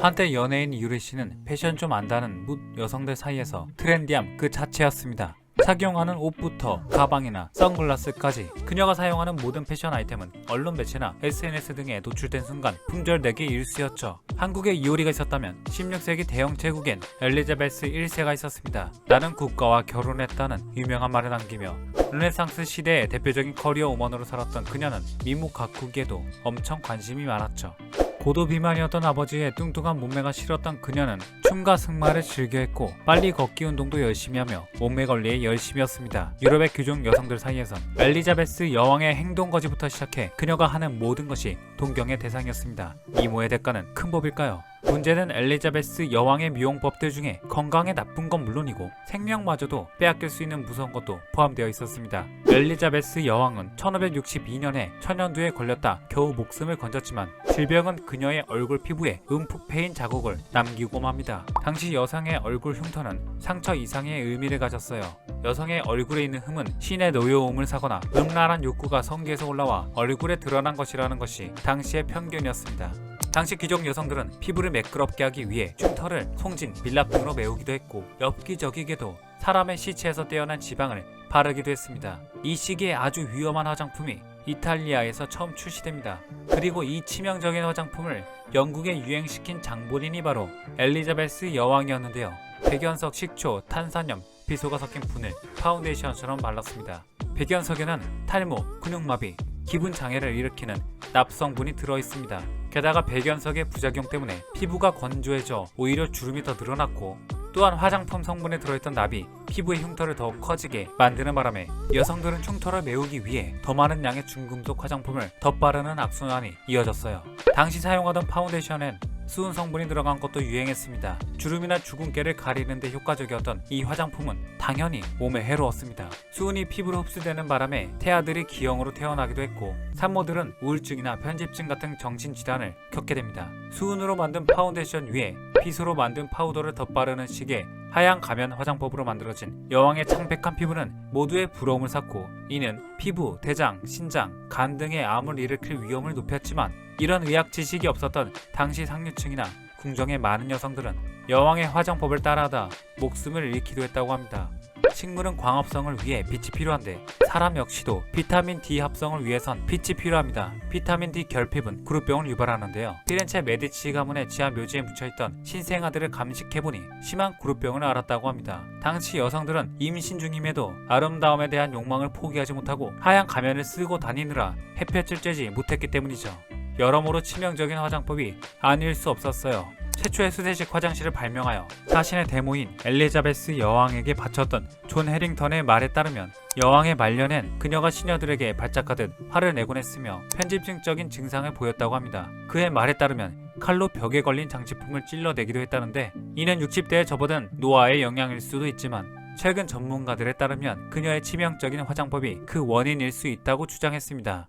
한때 연예인 유리 씨는 패션 좀 안다는 묻 여성들 사이에서 트렌디함 그 자체였습니다. 착용하는 옷부터 가방이나 선글라스까지 그녀가 사용하는 모든 패션 아이템은 언론 매체나 SNS 등에 노출된 순간 품절되기 일쑤였죠. 한국에 이효리가 있었다면 16세기 대영 제국엔 엘리자베스 1세가 있었습니다. 나는 국가와 결혼했다는 유명한 말을 남기며 르네상스 시대의 대표적인 커리어 우먼으로 살았던 그녀는 미국 각국에도 엄청 관심이 많았죠. 고도 비만이었던 아버지의 뚱뚱한 몸매가 싫었던 그녀는 춤과 승마를 즐겨했고 빨리 걷기 운동도 열심히 하며 몸매 관리에 열심이었습니다. 유럽의 귀족 여성들 사이에선 엘리자베스 여왕의 행동거지부터 시작해 그녀가 하는 모든 것이 동경의 대상이었습니다. 미모의 대가는 큰 법일까요? 문제는 엘리자베스 여왕의 미용법들 중에 건강에 나쁜 건 물론이고 생명마저도 빼앗길 수 있는 무서운 것도 포함되어 있었습니다. 엘리자베스 여왕은 1562년에 천연두에 걸렸다 겨우 목숨을 건졌지만 질병은 그녀의 얼굴 피부에 움푹 패인 자국을 남기고 맙니다. 당시 여성의 얼굴 흉터는 상처 이상의 의미를 가졌어요. 여성의 얼굴에 있는 흠은 신의 노여움을 사거나 음란한 욕구가 성기에서 올라와 얼굴에 드러난 것이라는 것이 당시의 편견이었습니다. 당시 귀족 여성들은 피부를 매끄럽게 하기 위해 흉터를 송진, 밀랍 등으로 메우기도 했고 엽기적이게도 사람의 시체에서 떼어난 지방을 바르기도 했습니다. 이 시기에 아주 위험한 화장품이 이탈리아에서 처음 출시됩니다. 그리고 이 치명적인 화장품을 영국에 유행시킨 장본인이 바로 엘리자베스 여왕이었는데요. 백연석, 식초, 탄산염, 비소가 섞인 분을 파운데이션처럼 발랐습니다. 백연석에는 탈모, 근육마비, 기분장애를 일으키는 납성분이 들어있습니다. 게다가 백연석의 부작용 때문에 피부가 건조해져 오히려 주름이 더 늘어났고 또한 화장품 성분에 들어있던 납이 피부의 흉터를 더욱 커지게 만드는 바람에 여성들은 흉터를 메우기 위해 더 많은 양의 중금속 화장품을 덧바르는 악순환이 이어졌어요. 당시 사용하던 파운데이션엔 수은 성분이 들어간 것도 유행했습니다. 주름이나 주근깨를 가리는 데 효과적이었던 이 화장품은 당연히 몸에 해로웠습니다. 수은이 피부로 흡수되는 바람에 태아들이 기형으로 태어나기도 했고 산모들은 우울증이나 편집증 같은 정신질환을 겪게 됩니다. 수은으로 만든 파운데이션 위에 피소로 만든 파우더를 덧바르는 식의 하얀 가면 화장법으로 만들어진 여왕의 창백한 피부는 모두의 부러움을 샀고 이는 피부, 대장, 신장, 간 등의 암을 일으킬 위험을 높였지만 이런 의학 지식이 없었던 당시 상류층이나 궁정의 많은 여성들은 여왕의 화장법을 따라하다 목숨을 잃기도 했다고 합니다. 식물은 광합성을 위해 빛이 필요한데 사람 역시도 비타민 D 합성을 위해선 빛이 필요합니다. 비타민 D 결핍은 구루병을 유발하는데요. 피렌체 메디치 가문의 지하 묘지에 묻혀있던 신생아들을 감식해보니 심한 구루병을 앓았다고 합니다. 당시 여성들은 임신 중임에도 아름다움에 대한 욕망을 포기하지 못하고 하얀 가면을 쓰고 다니느라 햇볕을 쬐지 못했기 때문이죠. 여러모로 치명적인 화장법이 아닐 수 없었어요. 최초의 수세식 화장실을 발명하여 자신의 대모인 엘리자베스 여왕에게 바쳤던 존 해링턴의 말에 따르면 여왕의 말년엔 그녀가 시녀들에게 발작하듯 화를 내곤 했으며 편집증적인 증상을 보였다고 합니다. 그의 말에 따르면 칼로 벽에 걸린 장식품을 찔러내기도 했다는데 이는 60대에 접어든 노화의 영향일 수도 있지만 최근 전문가들에 따르면 그녀의 치명적인 화장법이 그 원인일 수 있다고 주장했습니다.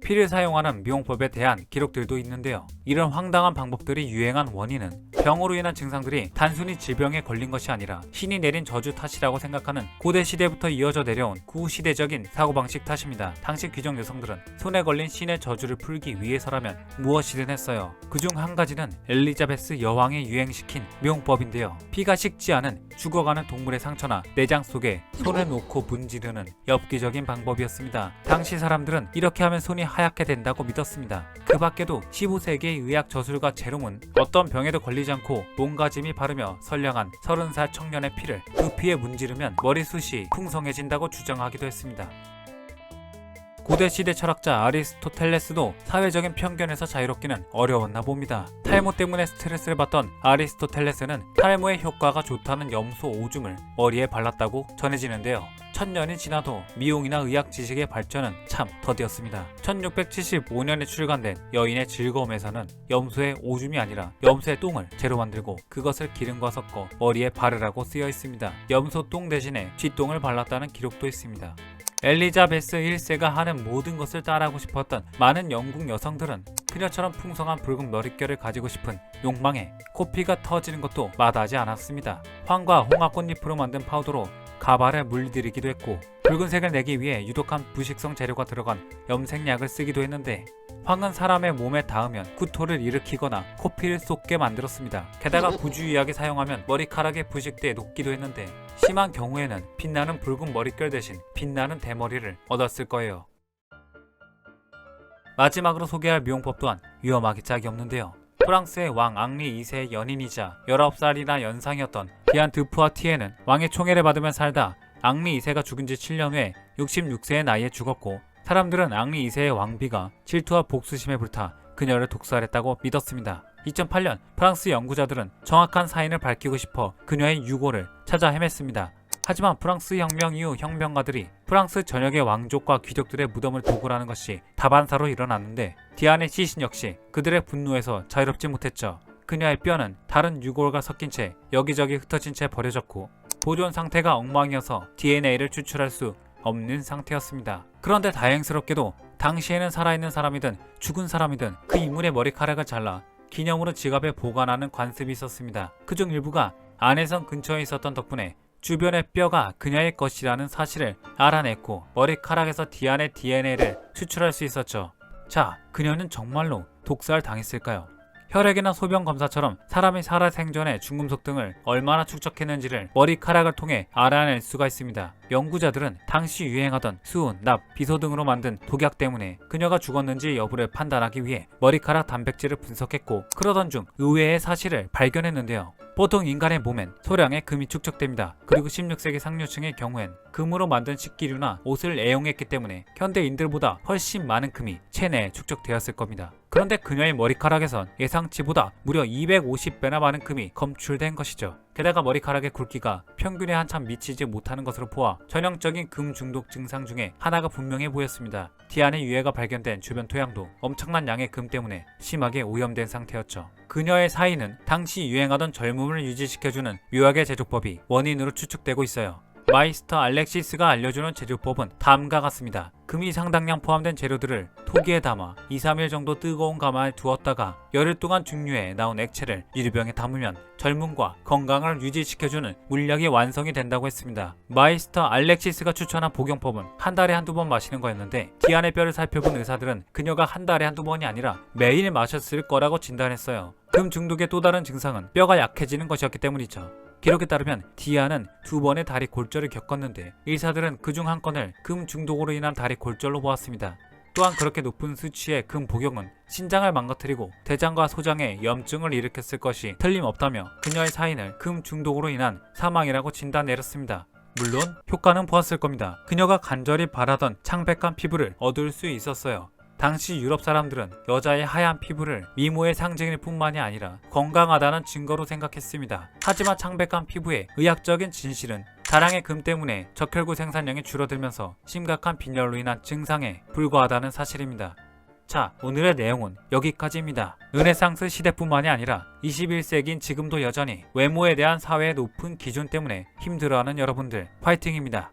피를 사용하는 미용법에 대한 기록들도 있는데요. 이런 황당한 방법들이 유행한 원인은 병으로 인한 증상들이 단순히 질병에 걸린 것이 아니라 신이 내린 저주 탓이라고 생각하는 고대 시대부터 이어져 내려온 구시대적인 사고방식 탓입니다. 당시 귀족 여성들은 손에 걸린 신의 저주를 풀기 위해서라면 무엇이든 했어요. 그중 한 가지는 엘리자베스 여왕이 유행시킨 미용법인데요. 피가 식지 않은 죽어가는 동물의 상처나 내장 속에 손을 놓고 문지르는 엽기적인 방법이었습니다. 당시 사람들은 이렇게 하면 손이 하얗게 된다고 믿었습니다. 그 밖에도 15세기의 의학 저술가 제롬은 어떤 병에도 걸리지 않고 몸가짐이 바르며 선량한 30살 청년의 피를 그 피에 문지르면 머리숱이 풍성해진다고 주장하기도 했습니다. 고대 시대 철학자 아리스토텔레스도 사회적인 편견에서 자유롭기는 어려웠나 봅니다. 탈모 때문에 스트레스를 받던 아리스토텔레스는 탈모에 효과가 좋다는 염소 오줌을 머리에 발랐다고 전해지는데요. 1000년이 지나도 미용이나 의학 지식의 발전은 참 더디었습니다. 1675년에 출간된 여인의 즐거움에서는 염소의 오줌이 아니라 염소의 똥을 재로 만들고 그것을 기름과 섞어 머리에 바르라고 쓰여 있습니다. 염소 똥 대신에 쥐똥을 발랐다는 기록도 있습니다. 엘리자베스 1세가 하는 모든 것을 따라하고 싶었던 많은 영국 여성들은 그녀처럼 풍성한 붉은 머릿결을 가지고 싶은 욕망에 코피가 터지는 것도 마다하지 않았습니다. 황과 홍합 꽃잎으로 만든 파우더로 가발에 물들이기도 했고 붉은색을 내기 위해 유독한 부식성 재료가 들어간 염색약을 쓰기도 했는데 황은 사람의 몸에 닿으면 구토를 일으키거나 코피를 쏟게 만들었습니다. 게다가 부주의하게 사용하면 머리카락에 부식돼 녹기도 했는데 심한 경우에는 빛나는 붉은 머릿결 대신 빛나는 대머리를 얻었을 거예요. 마지막으로 소개할 미용법 또한 위험하기 짝이 없는데요. 프랑스의 왕 앙리 2세의 연인이자 19살이나 연상이었던 디안 드푸아 티에는 왕의 총애를 받으며 살다 앙리 2세가 죽은 지 7년 후에 66세의 나이에 죽었고, 사람들은 앙리 2세의 왕비가 질투와 복수심에 불타 그녀를 독살했다고 믿었습니다. 2008년 프랑스 연구자들은 정확한 사인을 밝히고 싶어 그녀의 유골을 찾아 헤맸습니다. 하지만 프랑스 혁명 이후 혁명가들이 프랑스 전역의 왕족과 귀족들의 무덤을 도굴하는 것이 다반사로 일어났는데 디안의 시신 역시 그들의 분노에서 자유롭지 못했죠. 그녀의 뼈는 다른 유골과 섞인 채 여기저기 흩어진 채 버려졌고 보존 상태가 엉망이어서 DNA를 추출할 수 없는 상태였습니다. 그런데 다행스럽게도 당시에는 살아있는 사람이든 죽은 사람이든 그 인물의 머리카락을 잘라 기념으로 지갑에 보관하는 관습이 있었습니다. 그중 일부가 안해성 근처에 있었던 덕분에 주변의 뼈가 그녀의 것이라는 사실을 알아냈고 머리카락에서 디안의 DNA를 추출할 수 있었죠. 자, 그녀는 정말로 독살 당했을까요? 혈액이나 소변 검사처럼 사람이 살아생전에 중금속 등을 얼마나 축적했는지를 머리카락을 통해 알아낼 수가 있습니다. 연구자들은 당시 유행하던 수은, 납, 비소 등으로 만든 독약 때문에 그녀가 죽었는지 여부를 판단하기 위해 머리카락 단백질을 분석했고, 그러던 중 의외의 사실을 발견했는데요. 보통 인간의 몸엔 소량의 금이 축적됩니다. 그리고 16세기 상류층의 경우엔 금으로 만든 식기류나 옷을 애용했기 때문에 현대인들보다 훨씬 많은 금이 체내에 축적되었을 겁니다. 그런데 그녀의 머리카락에선 예상치보다 무려 250배나 많은 금이 검출된 것이죠. 게다가 머리카락의 굵기가 평균에 한참 미치지 못하는 것으로 보아 전형적인 금 중독 증상 중에 하나가 분명해 보였습니다. 디안의 유해가 발견된 주변 토양도 엄청난 양의 금 때문에 심하게 오염된 상태였죠. 그녀의 사인은 당시 유행하던 젊음을 유지시켜주는 묘약의 제조법이 원인으로 추측되고 있어요. 마이스터 알렉시스가 알려주는 제조법은 다음과 같습니다. 금이 상당량 포함된 재료들을 토기에 담아 2-3일 정도 뜨거운 가마에 두었다가 열흘 동안 증류해 나온 액체를 유리병에 담으면 젊음과 건강을 유지시켜주는 물약이 완성이 된다고 했습니다. 마이스터 알렉시스가 추천한 복용법은 한 달에 한두 번 마시는 거였는데 디안의 뼈를 살펴본 의사들은 그녀가 한 달에 한두 번이 아니라 매일 마셨을 거라고 진단했어요. 금 중독의 또 다른 증상은 뼈가 약해지는 것이었기 때문이죠. 기록에 따르면 디안은 2번의 다리 골절을 겪었는데 의사들은 그중 한 건을 금 중독으로 인한 다리 골절로 보았습니다. 또한 그렇게 높은 수치의 금 복용은 신장을 망가뜨리고 대장과 소장에 염증을 일으켰을 것이 틀림없다며 그녀의 사인을 금 중독으로 인한 사망이라고 진단 내렸습니다. 물론 효과는 보았을 겁니다. 그녀가 간절히 바라던 창백한 피부를 얻을 수 있었어요. 당시 유럽 사람들은 여자의 하얀 피부를 미모의 상징일 뿐만이 아니라 건강하다는 증거로 생각했습니다. 하지만 창백한 피부의 의학적인 진실은 다량의 금 때문에 적혈구 생산량이 줄어들면서 심각한 빈혈로 인한 증상에 불과하다는 사실입니다. 자, 오늘의 내용은 여기까지입니다. 르네상스 시대뿐만이 아니라 21세기인 지금도 여전히 외모에 대한 사회의 높은 기준 때문에 힘들어하는 여러분들 파이팅입니다.